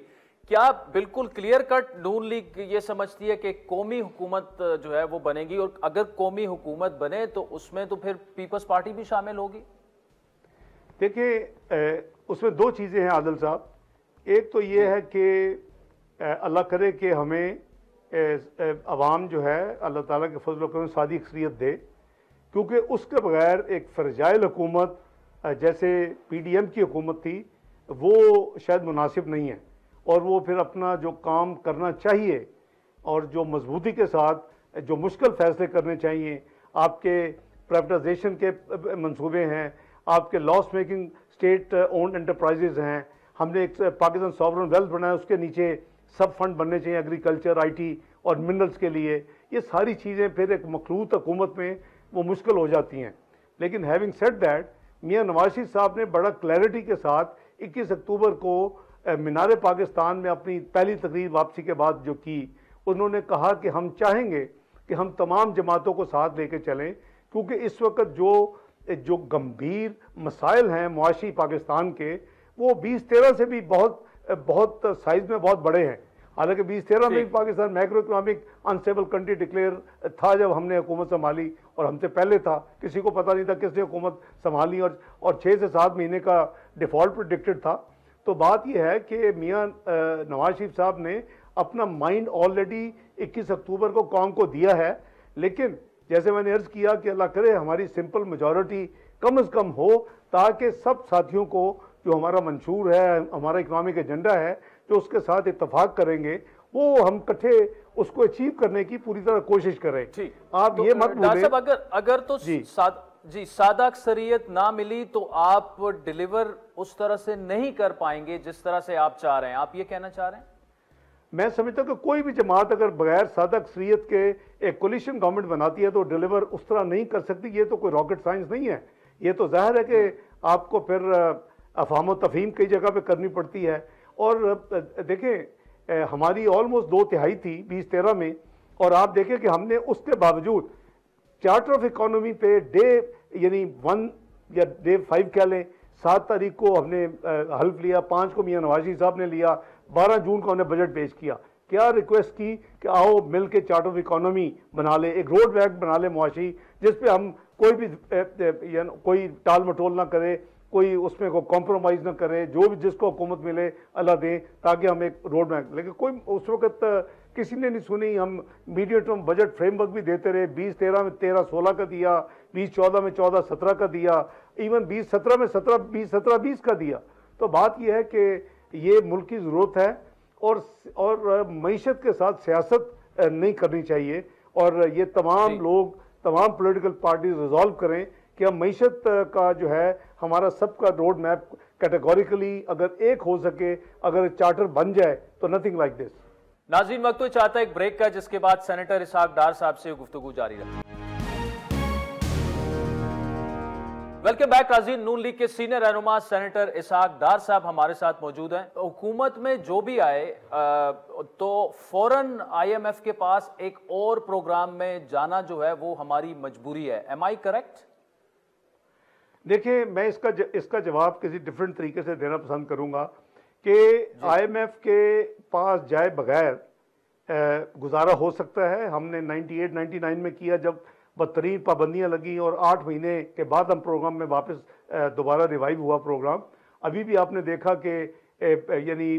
क्या बिल्कुल क्लियर कट नून लीग ये समझती है कि कौमी हुकूमत जो है वो बनेगी, और अगर कौमी हुकूमत बने तो उसमें तो फिर पीपल्स पार्टी भी शामिल होगी? देखिए, उसमें दो चीज़ें हैं आदिल साहब। एक तो ये है कि अल्लाह करे कि हमें अवाम जो है अल्लाह ताला के फजल करम सादी अक्सरियत दे, क्योंकि उसके बगैर एक फ्रजाइल हुकूमत जैसे PDM की हुकूमत थी वो शायद मुनासिब नहीं है, और वो फिर अपना जो काम करना चाहिए और जो मजबूती के साथ जो मुश्किल फैसले करने चाहिए, आपके प्राइवेटाइजेशन के मंसूबे हैं, आपके loss making state owned enterprises हैं, हमने एक पाकिस्तान सॉवरन वेल्थ बनाया, उसके नीचे सब फंड बनने चाहिए एग्रीकल्चर, IT और मिनरल्स के लिए। ये सारी चीज़ें फिर एक मखलूत हुकूमत में वो मुश्किल हो जाती हैं। लेकिन हैविंग सेड दैट, मियां नवाज शरीफ साहब ने बड़ा क्लैरिटी के साथ 21 अक्टूबर को मीनार पाकिस्तान में अपनी पहली तकरीर वापसी के बाद जो की, उन्होंने कहा कि हम चाहेंगे कि हम तमाम जमातों को साथ लेके चलें, क्योंकि इस वक्त जो गंभीर मसाइल हैं मुआशी पाकिस्तान के, वो 2013 से भी बहुत साइज में बहुत बड़े हैं। हालांकि 2013 में Pakistan macro economic unstable country declare था जब हमने हुकूमत संभाली, और हमसे पहले था, किसी को पता नहीं था किसने हुकूमत संभाली, और 6 से 7 महीने का डिफॉल्ट प्रेडिक्टेड था। तो बात यह है कि मियां नवाज शरीफ साहब ने अपना माइंड ऑलरेडी 21 अक्टूबर को कौम को दिया है। लेकिन जैसे मैंने अर्ज किया कि अल्लाह करे हमारी सिंपल मेजॉरिटी कम से कम हो, ताकि सब साथियों को जो हमारा मंशूर है, हमारा इकोनॉमिक एजेंडा है, जो उसके साथ इत्तफाक करेंगे, वो हम इकट्ठे उसको अचीव करने की पूरी तरह कोशिश करें। आप तो ये मत भूलें, अगर तो सादा अक्सरियत ना मिली तो आप डिलीवर उस तरह से नहीं कर पाएंगे जिस तरह से आप चाह रहे हैं, आप ये कहना चाह रहे हैं? मैं समझता हूं कि कोई भी जमात अगर बगैर सादा अक्सरियत के एक कोलिशन गवर्नमेंट बनाती है तो डिलीवर उस तरह नहीं कर सकती। ये तो कोई रॉकेट साइंस नहीं है। ये तो जाहिर है कि आपको फिर अफहाम तफहीम कई जगह पे करनी पड़ती है। और देखें, हमारी ऑलमोस्ट 2/3 थी 2013 में, और आप देखें कि हमने उसके बावजूद चार्टर ऑफ इकोनॉमी पे डे यानी 1 या डे 5 कह लें, 7 तारीख को हमने हल्फ लिया, 5 को मियां नवाज शरीफ साहब ने लिया, 12 जून को हमने बजट पेश किया, क्या रिक्वेस्ट की कि आओ मिल के चार्ट ऑफ इकोनॉमी बना ले, एक रोड मैप बना ले मुआशी, जिस पे हम कोई भी कोई टाल मटोल ना करे, कोई उसमें को कॉम्प्रोमाइज़ ना करे, जो भी जिसको हुकूमत मिले अल्लाह दे, ताकि हम एक रोड मैप। लेकिन कोई उस वक्त किसी ने नहीं सुनी। हम मीडियम टर्म बजट फ्रेमवर्क भी देते रहे, 2013 में 13-16 का दिया, 2014 में 14-17 का दिया, इवन 2017 में 2017-20 का दिया। तो बात यह है कि ये मुल्क की ज़रूरत है और मईशत के साथ सियासत नहीं करनी चाहिए, और ये तमाम लोग, तमाम पॉलिटिकल पार्टीज रिजॉल्व करें कि हम मईशत का जो है हमारा सबका रोड मैप कैटेगोरिकली अगर एक हो सके, अगर चार्टर बन जाए तो नथिंग लाइक दिस। नाज़रीन, वक्त तो चाहता है एक ब्रेक का, जिसके बाद सेनेटर इसहाक डार साहब से गुफ्तगू जारी रखें। वेलकम बैक नाज़रीन। नून लीग के सीनियर रहनुमा सेनेटर इसहाक डार साहब हमारे साथ मौजूद हैं। हुकूमत में जो भी आए तो फौरन IMF के पास एक और प्रोग्राम में जाना जो है वो हमारी मजबूरी है। Am I correct? देखिए, मैं इसका जवाब किसी डिफरेंट तरीके से देना पसंद करूंगा कि IMF के पास जाए बगैर गुजारा हो सकता है। हमने 98-99 में किया जब बदतरीन पाबंदियां लगी, और 8 महीने के बाद हम प्रोग्राम में वापस दोबारा रिवाइव हुआ प्रोग्राम। अभी भी आपने देखा कि यानी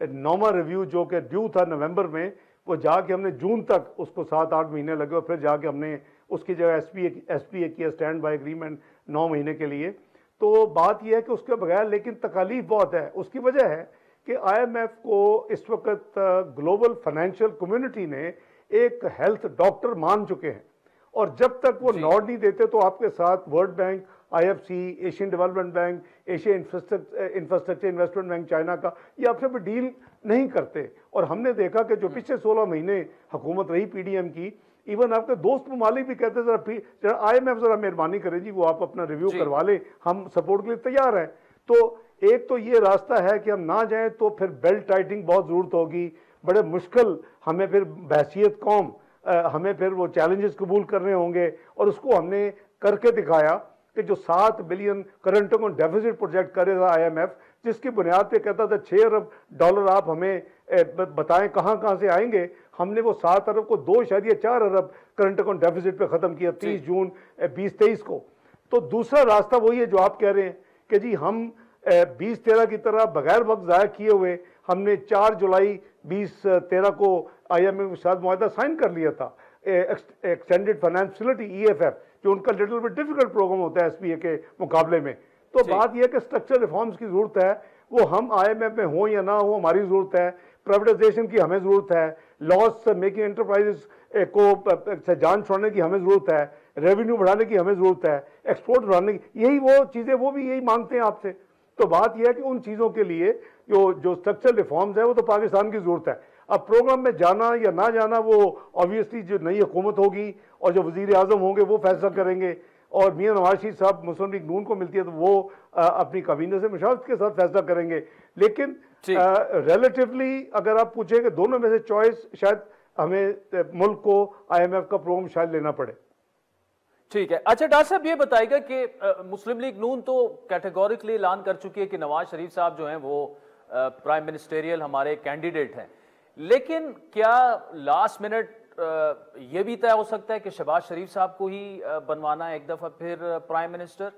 नौमा रिव्यू जो कि ड्यू था नवंबर में, वो जाके हमने जून तक उसको 7-8 महीने लगे, और फिर जाके हमने उसकी जगह SPA किया, स्टैंड बाय एग्रीमेंट 9 महीने के लिए। तो बात यह है कि उसके बगैर, लेकिन तकालीफ बहुत है। उसकी वजह है कि IMF को इस वक्त ग्लोबल फाइनेंशियल कम्युनिटी ने एक हेल्थ डॉक्टर मान चुके हैं, और जब तक वो नॉड नहीं देते तो आपके साथ world bank, IFC, Asian development bank, Asia infrastructure investment bank China का, ये आपसे भी डील नहीं करते। और हमने देखा कि जो पिछले 16 महीने हुकूमत रही PDM की, इवन आपके दोस्त ममालिक भी कहते जरा IMF जरा मेहरबानी करें जी, वो आप अपना रिव्यू करवा लें, हम सपोर्ट के लिए तैयार हैं। तो एक तो ये रास्ता है कि हम ना जाएं तो फिर बेल्ट टाइटिंग बहुत ज़रूरत होगी, बड़े मुश्किल, हमें फिर बहसीत कौम हमें फिर वो चैलेंजेस कबूल करने होंगे, और उसको हमने करके दिखाया कि जो 7 billion current account deficit project करेगा IMF, जिसकी बुनियाद पे कहता था $6 अरब आप हमें बताएं कहाँ से आएंगे, हमने वो 7 अरब को 2.4 अरब करंट अकाउंट डेफिसिट पे ख़त्म किया 30 जून 2023 को। तो दूसरा रास्ता वही है जो आप कह रहे हैं कि जी हम 2013 की तरह बगैर वक्त ज़ाया किए हुए हमने 4 जुलाई 2013 को IMF के साथ मुआहदा साइन कर लिया था, एक्सटेंडेड फाइनेंस फैसिलिटी EFF, जो उनका लिटिल बिट डिफिकल्ट प्रोग्राम होता है SPA के मुकाबले में। तो बात यह है कि स्ट्रक्चर रिफॉर्म्स की जरूरत है, वो हम IMF में हो या ना हो हमारी जरूरत है। प्राइवेटाइजेशन की हमें जरूरत है, लॉस मेकिंग एंटरप्राइजेस को जान छोड़ने की हमें जरूरत है, रेवेन्यू बढ़ाने की हमें जरूरत है, एक्सपोर्ट बढ़ाने की, यही वो चीज़ें वो भी यही मांगते हैं आपसे। तो बात यह है कि उन चीज़ों के लिए जो स्ट्रक्चरल रिफॉर्म्स है वो तो पाकिस्तान की जरूरत है। अब प्रोग्राम में जाना या ना जाना वो ऑब्वियसली जो नई हुकूमत होगी और जो वजीर आजम होंगे वो फैसला करेंगे, और मियां नवाज शरीफ साहब मुस्लिम लीग नून को मिलती है तो वो अपनी काबीना से मुशावरत के साथ फैसला करेंगे। लेकिन रिलेटिवली अगर आप पूछें कि दोनों में से चॉइस, शायद हमें मुल्क को IMF का प्रोग्राम शायद लेना पड़े। ठीक है। अच्छा डॉक्टर साहब, ये बताइएगा कि मुस्लिम लीग नून तो कैटेगोरिकली ऐलान कर चुकी है कि नवाज शरीफ साहब जो हैं वो प्राइम मिनिस्टेरियल हमारे कैंडिडेट हैं, लेकिन क्या लास्ट मिनट ये भी तय हो सकता है कि शहबाज शरीफ साहब को ही बनवाना है एक दफा फिर प्राइम मिनिस्टर?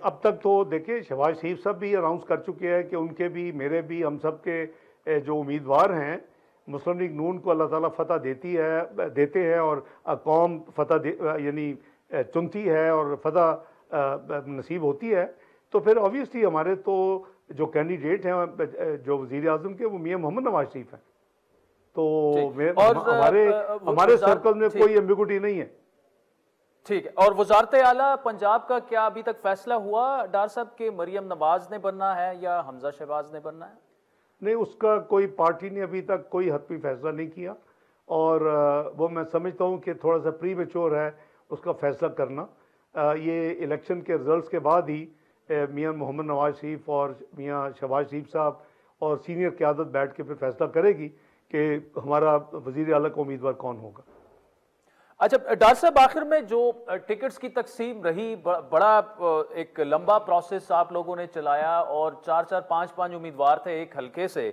अब तक तो देखिए शहबाज शरीफ साहब भी अनाउंस कर चुके हैं कि उनके भी, मेरे भी, हम सब के जो उम्मीदवार हैं मुस्लिम लीग नून को अल्लाह ताला फतह देते हैं और कौम फतह यानी चुनती है और फतह नसीब होती है। तो फिर ऑब्वियसली हमारे तो जो कैंडिडेट हैं जो वज़ीर आज़म के, वो मियां मोहम्मद नवाज शरीफ हैं। तो हमारे सर्कल में कोई एम्बिगुइटी नहीं है। ठीक है। और वजारत आला पंजाब का क्या अभी तक फैसला हुआ डार साहब के मरियम नवाज ने बनना है या हमजा शहबाज ने बनना है? नहीं, उसका कोई पार्टी ने अभी तक कोई हतमी फैसला नहीं किया, और वो मैं समझता हूँ कि थोड़ा सा प्री मैच्योर है उसका फैसला करना। ये इलेक्शन के रिजल्ट्स के बाद ही मियां मोहम्मद नवाज शरीफ और मियां शहबाज शरीफ साहब और सीनियर क़यादत बैठ के फिर फैसला करेगी कि हमारा वज़ीर आला का उम्मीदवार कौन होगा। अच्छा डॉक्टर साहब, आखिर में जो टिकट्स की तकसीम रही, बड़ा एक लंबा प्रोसेस आप लोगों ने चलाया और 4-4, 5-5 उम्मीदवार थे एक हलके से,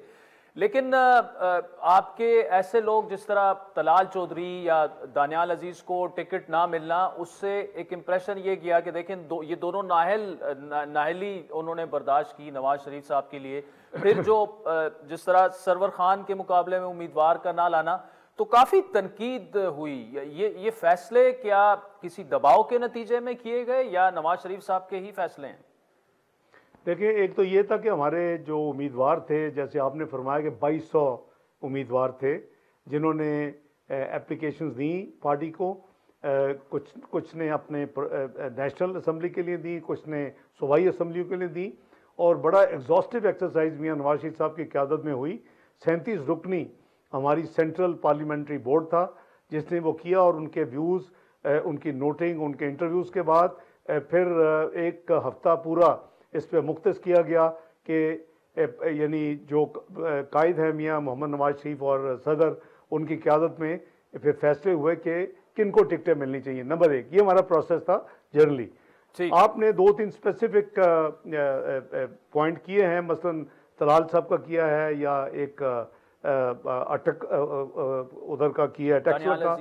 लेकिन आपके ऐसे लोग जिस तरह तलाल चौधरी या दानियाल अजीज को टिकट ना मिलना, उससे एक इम्प्रेशन ये गया कि देखें ये दोनों नाहली उन्होंने बर्दाश्त की नवाज शरीफ साहब के लिए। फिर जो जिस तरह सरवर खान के मुकाबले में उम्मीदवार का ना लाना, तो काफी तनकीद हुई। ये फैसले क्या किसी दबाव के नतीजे में किए गए या नवाज शरीफ साहब के ही फैसले हैं? देखिए, एक तो ये था कि हमारे जो उम्मीदवार थे, जैसे आपने फरमाया कि 2200 उम्मीदवार थे जिन्होंने एप्लीकेशंस दी पार्टी को। कुछ ने अपने नेशनल असम्बली के लिए दी, कुछ ने सूबाई असम्बलियों के लिए दी, और बड़ा एग्जॉस्टिव एक्सरसाइज मियां नवाज शरीफ साहब की क़यादत में हुई। 37 रुकनी हमारी सेंट्रल पार्लियामेंट्री बोर्ड था जिसने वो किया, और उनके व्यूज़, उनकी नोटिंग, उनके इंटरव्यूज़ के बाद फिर एक हफ्ता पूरा इस पर मुख्तस किया गया कि यानी जो कायद है मियां मोहम्मद नवाज शरीफ और सदर, उनकी क़यादत में फिर फैसले हुए कि किन को टिकटें मिलनी चाहिए। नंबर 1 ये हमारा प्रोसेस था जनरली। आपने 2-3 स्पेसिफिक पॉइंट किए हैं, मसलन तलाल साहब का किया है, या एक अटक उधर का किया है, टेक्सला का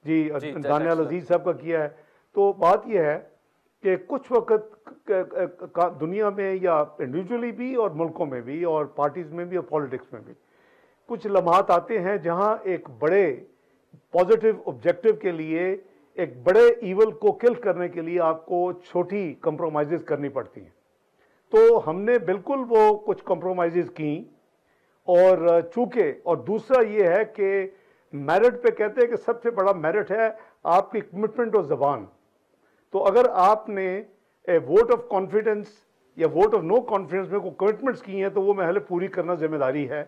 जी दानियाल अजीज साहब का किया है। तो बात यह है कि कुछ वक्त दुनिया में या इंडिविजुअली भी और मुल्कों में भी और पार्टीज में भी और पॉलिटिक्स में भी कुछ लम्हात आते हैं जहां एक बड़े पॉजिटिव ऑब्जेक्टिव के लिए, एक बड़े ईवल को किल करने के लिए आपको छोटी कंप्रोमाइजेस करनी पड़ती हैं। तो हमने बिल्कुल वो कुछ कंप्रोमाइजेस की, और चूंकि, और दूसरा ये है कि मेरिट पे कहते हैं कि सबसे बड़ा मेरिट है आपकी कमिटमेंट और ज़बान। तो अगर आपने वोट ऑफ कॉन्फिडेंस या वोट ऑफ नो कॉन्फिडेंस में कोई कमिटमेंट्स की हैं तो वो महल पूरी करना जिम्मेदारी है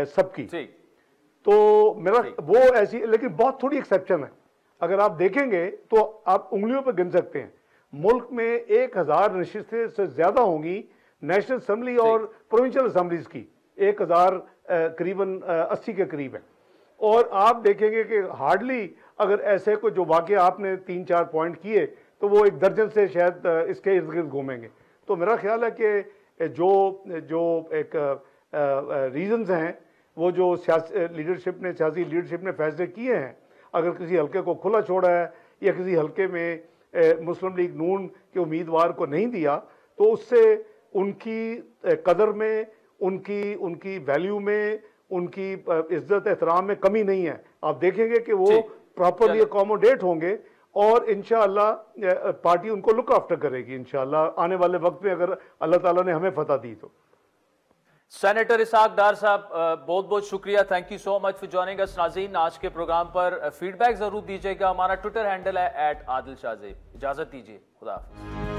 सबकी। तो मेरा वो ऐसी, लेकिन बहुत थोड़ी एक्सेप्शन है। अगर आप देखेंगे तो आप उंगलियों पर गिन सकते हैं, मुल्क में 1000 नशिस्तें से ज्यादा होंगी नेशनल असम्बली और प्रोविंशियल असम्बलीज की, 1000 करीबन 80 के करीब है। और आप देखेंगे कि हार्डली अगर ऐसे को जो वाकई आपने 3-4 पॉइंट किए तो वो 1 दर्जन से शायद इसके इर्द गिर्द घूमेंगे। तो मेरा ख्याल है कि जो एक रीजंस हैं, वो जो सियासी लीडरशिप ने फैसले किए हैं, अगर किसी हल्के को खुला छोड़ा है या किसी हल्के में मुस्लिम लीग नून के उम्मीदवार को नहीं दिया, तो उससे उनकी कदर में, उनकी वैल्यू में, उनकी इज्जत एहतराम में कमी नहीं है। आप देखेंगे कि वो प्रॉपरली अकोमोडेट होंगे और इंशाअल्लाह पार्टी उनको लुक आफ्टर करेगी इंशाअल्लाह आने वाले वक्त में, अगर अल्लाह ताला ने हमें फतह दी तो। सेनेटर इसहाक डार साहब, बहुत बहुत शुक्रिया, thank you so much for joining us. नाज़रीन, आज के प्रोग्राम पर फीडबैक जरूर दीजिएगा। हमारा ट्विटर हैंडल है @आदिल शाहज़ेब। इजाजत दीजिए, खुदा हाफिज़।